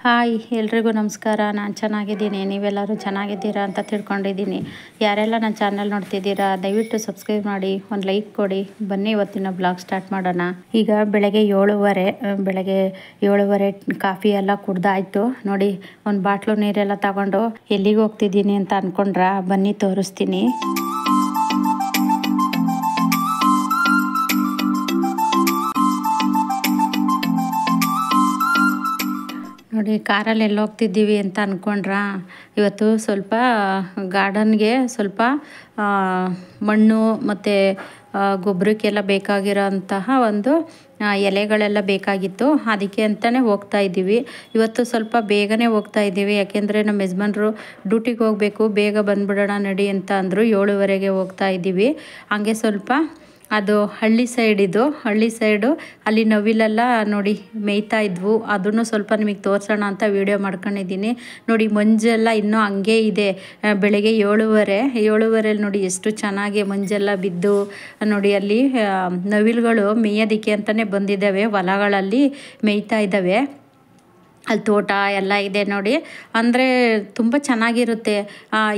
Hi ಎಲ್ರಿಗೂ ನಮಸ್ಕಾರ. ನಾನು ಚೆನ್ನಾಗಿದ್ದೀನಿ, ನೀವೆಲ್ಲರೂ ಚೆನ್ನಾಗಿದ್ದೀರಾ ಅಂತ ತಿಳ್ಕೊಂಡಿದ್ದೀನಿ. ಯಾರೆಲ್ಲ ನನ್ನ ಚಾನಲ್ ನೋಡ್ತಿದ್ದೀರಾ ದಯವಿಟ್ಟು ಸಬ್ಸ್ಕ್ರೈಬ್ ಮಾಡಿ, ಒಂದು ಲೈಕ್ ಕೊಡಿ. ಬನ್ನಿ ಇವತ್ತಿನ ಬ್ಲಾಗ್ ಸ್ಟಾರ್ಟ್ ಮಾಡೋಣ. ಈಗ ಬೆಳಗ್ಗೆ 7:30 ಕಾಫಿ ಎಲ್ಲ ಕುಡ್ದಾಯ್ತು ನೋಡಿ. ಒಂದು ಬಾಟ್ಲು ನೀರೆಲ್ಲ ತಗೊಂಡು ಎಲ್ಲಿಗೆ ಹೋಗ್ತಿದ್ದೀನಿ ಅಂತ ಅಂದ್ಕೊಂಡ್ರ, ಬನ್ನಿ ತೋರಿಸ್ತೀನಿ. ನೋಡಿ, ಕಾರಲ್ಲಿ ಎಲ್ಲ ಹೋಗ್ತಿದ್ದೀವಿ ಅಂತ ಅಂದ್ಕೊಂಡ್ರ, ಇವತ್ತು ಸ್ವಲ್ಪ ಗಾರ್ಡನ್ಗೆ ಸ್ವಲ್ಪ ಮಣ್ಣು ಮತ್ತು ಗೊಬ್ಬರಕ್ಕೆಲ್ಲ ಬೇಕಾಗಿರೋಂತಹ ಒಂದು ಎಲೆಗಳೆಲ್ಲ ಬೇಕಾಗಿತ್ತು. ಅದಕ್ಕೆ ಅಂತಲೇ ಹೋಗ್ತಾ ಇದ್ದೀವಿ. ಇವತ್ತು ಸ್ವಲ್ಪ ಬೇಗನೆ ಹೋಗ್ತಾ ಇದ್ದೀವಿ, ಯಾಕೆಂದರೆ ನಮ್ಮ ಯಜಮಾನ್ರು ಡ್ಯೂಟಿಗೆ ಹೋಗಬೇಕು, ಬೇಗ ಬಂದುಬಿಡೋಣ ನಡಿ ಅಂತ ಅಂದರು. 7:30ಗೆ ಹೋಗ್ತಾ ಇದ್ದೀವಿ. ಹಂಗೆ ಸ್ವಲ್ಪ ಅದು ಹಳ್ಳಿ ಸೈಡು ಅಲ್ಲಿ ನವಿಲೆಲ್ಲ ನೋಡಿ ಮೇಯ್ತಾ ಇದ್ವು. ಅದನ್ನು ಸ್ವಲ್ಪ ನಿಮಗೆ ತೋರಿಸೋಣ ಅಂತ ವಿಡಿಯೋ ಮಾಡ್ಕೊಂಡಿದ್ದೀನಿ. ನೋಡಿ, ಮಂಜೆಲ್ಲ ಇನ್ನೂ ಹಂಗೆ ಇದೆ. ಬೆಳಗ್ಗೆ 7:30 ನೋಡಿ ಎಷ್ಟು ಚೆನ್ನಾಗಿ ಮಂಜೆಲ್ಲ ಬಿದ್ದು ನೋಡಿ. ಅಲ್ಲಿ ನವಿಲುಗಳು ಮೇಯೋದಕ್ಕೆ ಅಂತಲೇ ಬಂದಿದ್ದಾವೆ, ಹೊಲಗಳಲ್ಲಿ ಮೇಯ್ತಾ ಇದ್ದಾವೆ. ಅಲ್ಲಿ ತೋಟ ಎಲ್ಲ ಇದೆ ನೋಡಿ. ಅಂದರೆ ತುಂಬ ಚೆನ್ನಾಗಿರುತ್ತೆ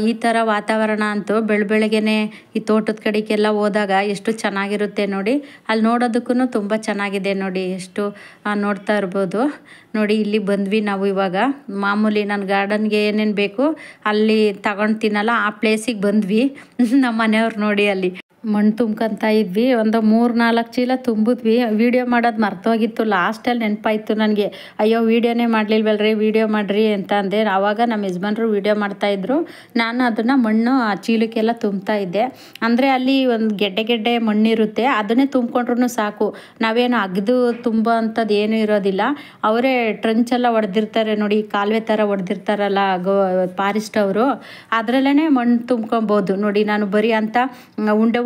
ಈ ಥರ ವಾತಾವರಣ. ಅಂತೂ ಬೆಳಗ್ಗೆನೆ ಈ ತೋಟದ ಕಡೆಗೆಲ್ಲ ಹೋದಾಗ ಎಷ್ಟು ಚೆನ್ನಾಗಿರುತ್ತೆ ನೋಡಿ. ಅಲ್ಲಿ ನೋಡೋದಕ್ಕೂ ತುಂಬ ಚೆನ್ನಾಗಿದೆ ನೋಡಿ, ಎಷ್ಟು ನೋಡ್ತಾ ಇರ್ಬೋದು ನೋಡಿ. ಇಲ್ಲಿ ಬಂದ್ವಿ ನಾವು ಇವಾಗ. ಮಾಮೂಲಿ ನನ್ನ ಗಾರ್ಡನ್ಗೆ ಏನೇನು ಬೇಕು ಅಲ್ಲಿ ತಗೊಂಡು ತಿನ್ನಲ್ಲ, ಆ ಪ್ಲೇಸಿಗೆ ಬಂದ್ವಿ. ನಮ್ಮ ಮನೆಯವ್ರು ನೋಡಿ ಅಲ್ಲಿ ಮಣ್ಣು ತುಂಬ್ಕೊತಾ ಇದ್ವಿ. ಒಂದು 3-4 ಚೀಲ ತುಂಬಿದ್ವಿ. ವೀಡಿಯೋ ಮಾಡೋದು ಮರ್ತೋಗಿತ್ತು. ಲಾಸ್ಟಲ್ಲಿ ನೆನಪಾಯಿತು ನನಗೆ, ಅಯ್ಯೋ ವೀಡಿಯೋನೇ ಮಾಡಲಿಲ್ವಲ್ರಿ, ವೀಡಿಯೋ ಮಾಡಿರಿ ಅಂತ ಅಂದೆ. ಆವಾಗ ನಮ್ಮ ಯಜಮಾನ್ರು ವೀಡಿಯೋ ಮಾಡ್ತಾಯಿದ್ರು, ನಾನು ಅದನ್ನು ಮಣ್ಣು ಆ ಚೀಲಕ್ಕೆಲ್ಲ ತುಂಬ್ತಾ ಇದ್ದೆ. ಅಂದರೆ ಅಲ್ಲಿ ಒಂದು ಗೆಡ್ಡೆ ಮಣ್ಣಿರುತ್ತೆ, ಅದನ್ನೇ ತುಂಬ್ಕೊಂಡ್ರೂ ಸಾಕು. ನಾವೇನು ಅಗ್ದು ತುಂಬ ಅಂಥದ್ದು ಏನೂ ಇರೋದಿಲ್ಲ. ಅವರೇ ಟ್ರಂಚೆಲ್ಲ ಹೊಡೆದಿರ್ತಾರೆ ನೋಡಿ, ಕಾಲುವೆ ಥರ ಹೊಡೆದಿರ್ತಾರಲ್ಲ ಫಾರೆಸ್ಟ್ ಅವರು, ಅದರಲ್ಲೇ ಮಣ್ಣು ತುಂಬ್ಕೊಬೋದು ನೋಡಿ. ನಾನು ಬರೀ ಅಂತ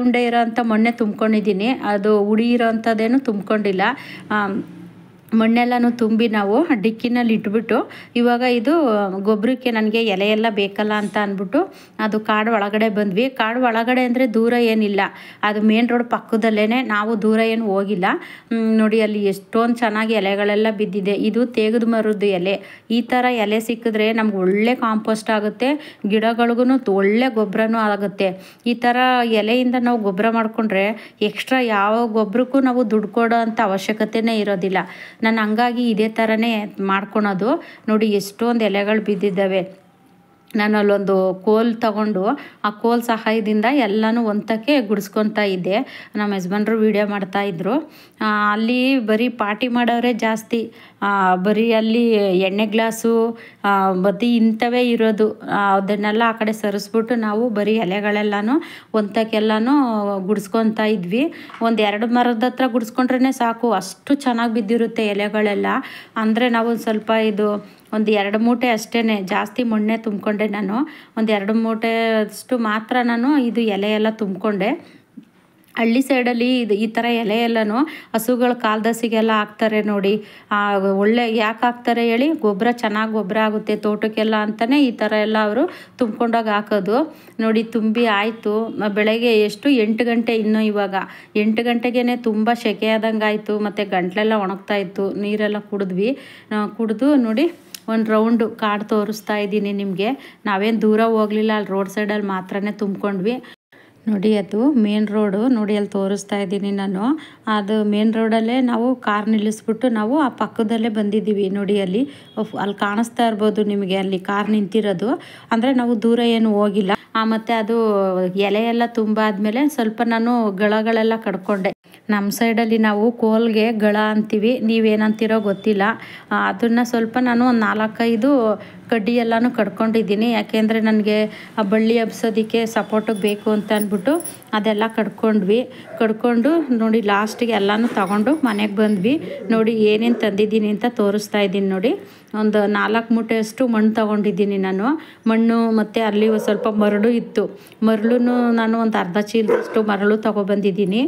ಉಂಡೆ ಇರೋ ಅಂಥ ಮಣ್ಣೆ ತುಂಬ್ಕೊಂಡಿದ್ದೀನಿ, ಅದು ಹುಡಿ ಇರೋ ಅಂಥದ್ದೇನು ತುಂಬ್ಕೊಂಡಿಲ್ಲ. ಮಣ್ಣೆಲ್ಲನೂ ತುಂಬಿ ನಾವು ಡಿಕ್ಕಿನಲ್ಲಿ ಇಟ್ಬಿಟ್ಟು, ಇವಾಗ ಇದು ಗೊಬ್ಬರಕ್ಕೆ ನನಗೆ ಎಲೆ ಎಲ್ಲ ಬೇಕಲ್ಲ ಅಂತ ಅಂದ್ಬಿಟ್ಟು ಅದು ಕಾಡು ಒಳಗಡೆ ಬಂದ್ವಿ. ಕಾಡು ಒಳಗಡೆ ಅಂದರೆ ದೂರ ಏನಿಲ್ಲ, ಅದು ಮೇನ್ ರೋಡ್ ಪಕ್ಕದಲ್ಲೇ, ನಾವು ದೂರ ಏನು ಹೋಗಿಲ್ಲ ನೋಡಿ. ಅಲ್ಲಿ ಎಷ್ಟೊಂದು ಚೆನ್ನಾಗಿ ಎಲೆಗಳೆಲ್ಲ ಬಿದ್ದಿದೆ. ಇದು ತೇಗದ ಮರದ್ದು ಎಲೆ. ಈ ಥರ ಎಲೆ ಸಿಕ್ಕಿದ್ರೆ ನಮ್ಗೆ ಒಳ್ಳೆ ಕಾಂಪೋಸ್ಟ್ ಆಗುತ್ತೆ, ಗಿಡಗಳಿಗೂ ಒಳ್ಳೆ ಗೊಬ್ಬರನೂ ಆಗುತ್ತೆ. ಈ ಥರ ಎಲೆಯಿಂದ ನಾವು ಗೊಬ್ಬರ ಮಾಡಿಕೊಂಡ್ರೆ ಎಕ್ಸ್ಟ್ರಾ ಯಾವ ಗೊಬ್ಬರಕ್ಕೂ ನಾವು ದುಡ್ಡು ಕೊಡೋ ಅಂಥ ಅವಶ್ಯಕತೆಯೇ ಇರೋದಿಲ್ಲ. ನಾನು ಹಂಗಾಗಿ ಇದೇ ಥರನೇ ಮಾಡ್ಕೊಳೋದು ನೋಡಿ. ಎಷ್ಟೊಂದು ಎಲೆಗಳು ಬಿದ್ದಿದ್ದಾವೆ. ನಾನು ಅಲ್ಲೊಂದು ಕೋಲ್ ತಗೊಂಡು ಆ ಕೋಲ್ ಸಹಾಯದಿಂದ ಎಲ್ಲನೂ ಒಂದಕ್ಕೆ ಗುಡಿಸ್ಕೊತಾ ಇದ್ದೆ. ನಮ್ಮ ಯಜಮಾನ್ರು ವೀಡಿಯೋ ಮಾಡ್ತಾಯಿದ್ರು. ಅಲ್ಲಿ ಬರೀ ಪಾರ್ಟಿ ಮಾಡೋರೇ ಜಾಸ್ತಿ. ಬರೀ ಅಲ್ಲಿ ಎಣ್ಣೆ ಗ್ಲಾಸು ಬತ್ತಿ ಇಂಥವೇ ಇರೋದು. ಅದನ್ನೆಲ್ಲ ಆ ಕಡೆ ಸರಿಸ್ಬಿಟ್ಟು ನಾವು ಬರೀ ಎಲೆಗಳೆಲ್ಲನೂ ಒಂದಕ್ಕೆಲ್ಲನೂ ಗುಡಿಸ್ಕೊತಾ ಇದ್ವಿ. 1-2 ಮರದ ಹತ್ರ ಗುಡಿಸ್ಕೊಂಡ್ರೇ ಸಾಕು, ಅಷ್ಟು ಚೆನ್ನಾಗಿ ಬಿದ್ದಿರುತ್ತೆ ಎಲೆಗಳೆಲ್ಲ. ಅಂದರೆ ನಾವು ಸ್ವಲ್ಪ ಇದು 1-2 ಮೂಟೆ ಅಷ್ಟೇ, ಜಾಸ್ತಿ ಮಣ್ಣೆ ತುಂಬಿಕೊಂಡೆ ನಾನು. 1-2 ಮೂಟೆ ಅಷ್ಟು ಮಾತ್ರ ನಾನು ಇದು ಎಲೆ ಎಲ್ಲ ತುಂಬಿಕೊಂಡೆ. ಹಳ್ಳಿ ಸೈಡಲ್ಲಿ ಈ ಥರ ಎಲೆ ಎಲ್ಲನೂ ಹಸುಗಳ ಕಾಲ್ದಸಿಗೆಲ್ಲ ಹಾಕ್ತಾರೆ ನೋಡಿ. ಒಳ್ಳೆ ಯಾಕೆ ಹಾಕ್ತಾರೆ ಹೇಳಿ, ಚೆನ್ನಾಗಿ ಗೊಬ್ಬರ ಆಗುತ್ತೆ ತೋಟಕ್ಕೆಲ್ಲ ಅಂತಲೇ ಈ ಥರ ಎಲ್ಲ ಅವರು ತುಂಬ್ಕೊಂಡೋಗಿ ಹಾಕೋದು ನೋಡಿ. ತುಂಬಿ ಆಯಿತು. ಬೆಳಗ್ಗೆ ಎಷ್ಟು 8 ಗಂಟೆ, ಇನ್ನೂ ಇವಾಗ 8 ಗಂಟೆಗೇ ತುಂಬ ಸೆಕೆ ಆದಂಗೆ ಆಯಿತು. ಮತ್ತು ಗಂಟ್ಲೆಲ್ಲ ಒಣಗ್ತಾ ಇತ್ತು. ನೀರೆಲ್ಲ ಕುಡಿದು ನೋಡಿ ಒಂದು ರೌಂಡು ಕಾಡು ತೋರಿಸ್ತಾ ಇದ್ದೀನಿ ನಿಮಗೆ. ನಾವೇನು ದೂರ ಹೋಗಲಿಲ್ಲ, ಅಲ್ಲಿ ರೋಡ್ ಸೈಡಲ್ಲಿ ಮಾತ್ರನೇ ತುಂಬ್ಕೊಂಡ್ವಿ ನೋಡಿ. ಅದು ಮೇನ್ ರೋಡು ನೋಡಿ, ಅಲ್ಲಿ ತೋರಿಸ್ತಾ ಇದ್ದೀನಿ ನಾನು. ಅದು ಮೇನ್ ರೋಡಲ್ಲೇ ನಾವು ಕಾರ್ ನಿಲ್ಲಿಸ್ಬಿಟ್ಟು ನಾವು ಆ ಪಕ್ಕದಲ್ಲೇ ಬಂದಿದ್ದೀವಿ ನೋಡಿ. ಅಲ್ಲಿ ಕಾಣಿಸ್ತಾ ಇರ್ಬೋದು ನಿಮಗೆ, ಅಲ್ಲಿ ಕಾರ್ ನಿಂತಿರೋದು. ಅಂದರೆ ನಾವು ದೂರ ಏನು ಹೋಗಿಲ್ಲ. ಮತ್ತು ಅದು ಎಲೆ ಎಲ್ಲ ತುಂಬ ಆದಮೇಲೆ ಸ್ವಲ್ಪ ನಾನು ಗಳಗಳೆಲ್ಲ ಕಡ್ಕೊಂಡೆ. ನಮ್ಮ ಸೈಡಲ್ಲಿ ನಾವು ಕೋಲ್ಗೆ ಗಳ ಅಂತೀವಿ, ನೀವೇನಂತೀರೋ ಗೊತ್ತಿಲ್ಲ. ಅದನ್ನು ಸ್ವಲ್ಪ ನಾನು ಒಂದು 4-5 ಕಡ್ಡಿ ಎಲ್ಲನೂ ಕಡ್ಕೊಂಡಿದ್ದೀನಿ. ಯಾಕೆಂದರೆ ನನಗೆ ಆ ಬಳ್ಳಿ ಹಬ್ಸೋದಕ್ಕೆ ಸಪೋರ್ಟಿಗೆ ಬೇಕು ಅಂತ ಅಂದ್ಬಿಟ್ಟು ಅದೆಲ್ಲ ಕಡ್ಕೊಂಡು ನೋಡಿ. ಲಾಸ್ಟಿಗೆ ಎಲ್ಲನೂ ತಗೊಂಡು ಮನೆಗೆ ಬಂದ್ವಿ ನೋಡಿ. ಏನೇನು ತಂದಿದ್ದೀನಿ ಅಂತ ತೋರಿಸ್ತಾ ಇದ್ದೀನಿ ನೋಡಿ. ಒಂದು 4 ಮೂಟೆಯಷ್ಟು ಮಣ್ಣು ತೊಗೊಂಡಿದ್ದೀನಿ ನಾನು. ಮಣ್ಣು ಮತ್ತು ಅಲ್ಲಿ ಸ್ವಲ್ಪ ಮರಳು ಇತ್ತು. ಮರಳು ನಾನು ಒಂದು ಅರ್ಧ ಚೀಲದಷ್ಟು ಮರಳು ತೊಗೊಬಂದಿದ್ದೀನಿ.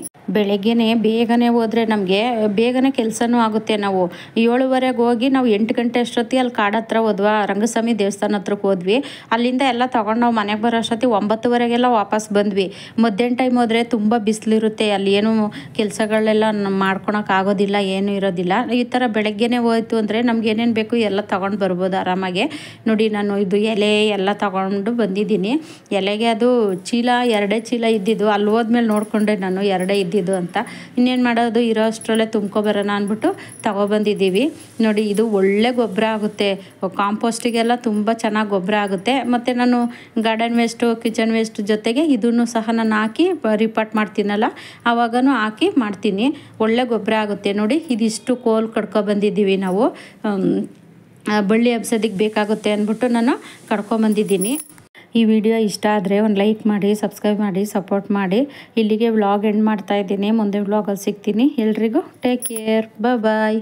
ಬೇಗನೆ ಹೋದರೆ ನಮಗೆ ಬೇಗನೆ ಕೆಲಸನೂ ಆಗುತ್ತೆ. ನಾವು 7:30ಗೆ ಹೋಗಿ ನಾವು 8 ಗಂಟೆ ಅಷ್ಟೊತ್ತಿಗೆ ಅಲ್ಲಿ ಕಾಡು ಹತ್ರ ಹೋದ್ವಾ, ಸ್ವಾಮಿ ದೇವಸ್ಥಾನ ಹತ್ರಕ್ಕೆ ಹೋದ್ವಿ. ಅಲ್ಲಿಂದ ಎಲ್ಲ ತೊಗೊಂಡು ನಾವು ಮನೆಗೆ ಬರೋ ಅಷ್ಟೊತ್ತಿಗೆ 9:30 ವಾಪಸ್ ಬಂದ್ವಿ. ಮಧ್ಯಾಹ್ನ ಟೈಮ್ ಹೋದರೆ ತುಂಬ ಬಿಸಿಲಿರುತ್ತೆ, ಅಲ್ಲಿ ಏನು ಕೆಲಸಗಳೆಲ್ಲ ಮಾಡ್ಕೊಳಕ್ಕಾಗೋದಿಲ್ಲ, ಏನೂ ಇರೋದಿಲ್ಲ. ಈ ಥರ ಬೆಳಗ್ಗೆನೇ ಹೋಯ್ತು ಅಂದರೆ ನಮ್ಗೆ ಏನೇನು ಬೇಕು ಎಲ್ಲ ತೊಗೊಂಡು ಬರ್ಬೋದು ಆರಾಮಾಗೆ. ನೋಡಿ ನಾನು ಇದು ಎಲೆ ಎಲ್ಲ ತೊಗೊಂಡು ಬಂದಿದ್ದೀನಿ. ಎಲೆಗೆ ಅದು ಚೀಲ 2 ಚೀಲ ಇದ್ದಿದ್ದು, ಅಲ್ಲಿ ಹೋದ್ಮೇಲೆ ನೋಡಿಕೊಂಡೆ ನಾನು 2 ಇದ್ದಿದ್ದು ಅಂತ. ಇನ್ನೇನು ಮಾಡೋದು, ಇರೋ ಅಷ್ಟರಲ್ಲೇ ತುಂಬ್ಕೊಬರೋಣ ಅಂದ್ಬಿಟ್ಟು ತಗೊಬಂದಿದ್ದೀವಿ. ನೋಡಿ ಇದು ಒಳ್ಳೆ ಗೊಬ್ಬರ ಆಗುತ್ತೆ, ಕಾಂಪೋಸ್ಟಿಗೆಲ್ಲ ತುಂಬ ಚೆನ್ನಾಗಿ ಗೊಬ್ಬರ ಆಗುತ್ತೆ. ಮತ್ತು ನಾನು ಗಾರ್ಡನ್ ವೇಸ್ಟು ಕಿಚನ್ ವೇಸ್ಟ್ ಜೊತೆಗೆ ಇದನ್ನು ಸಹ ನಾನು ಹಾಕಿ ರಿಪಾರ್ಟ್ ಮಾಡ್ತೀನಲ್ಲ ಆವಾಗನೂ ಹಾಕಿ ಮಾಡ್ತೀನಿ. ಒಳ್ಳೆ ಗೊಬ್ಬರ ಆಗುತ್ತೆ. ನೋಡಿ ಇದಿಷ್ಟು ಕೋಲ್ ಕಡ್ಕೊಬಂದಿದ್ದೀವಿ ನಾವು, ಬಳ್ಳಿ ಹಬ್ಸೋದಕ್ಕೆ ಬೇಕಾಗುತ್ತೆ ಅಂದ್ಬಿಟ್ಟು ನಾನು ಕಡ್ಕೊಂಬಂದಿದ್ದೀನಿ. ಈ ವಿಡಿಯೋ ಇಷ್ಟ ಆದರೆ ಒಂದು ಲೈಕ್ ಮಾಡಿ, ಸಬ್ಸ್ಕ್ರೈಬ್ ಮಾಡಿ, ಸಪೋರ್ಟ್ ಮಾಡಿ. ಇಲ್ಲಿಗೆ ವ್ಲಾಗ್ ಎಂಡ್ ಮಾಡ್ತಾಯಿದ್ದೀನಿ. ಮುಂದೆ ವ್ಲಾಗಲ್ಲಿ ಸಿಗ್ತೀನಿ. ಎಲ್ರಿಗೂ ಟೇಕ್ ಕೇರ್, ಬಾಯ್.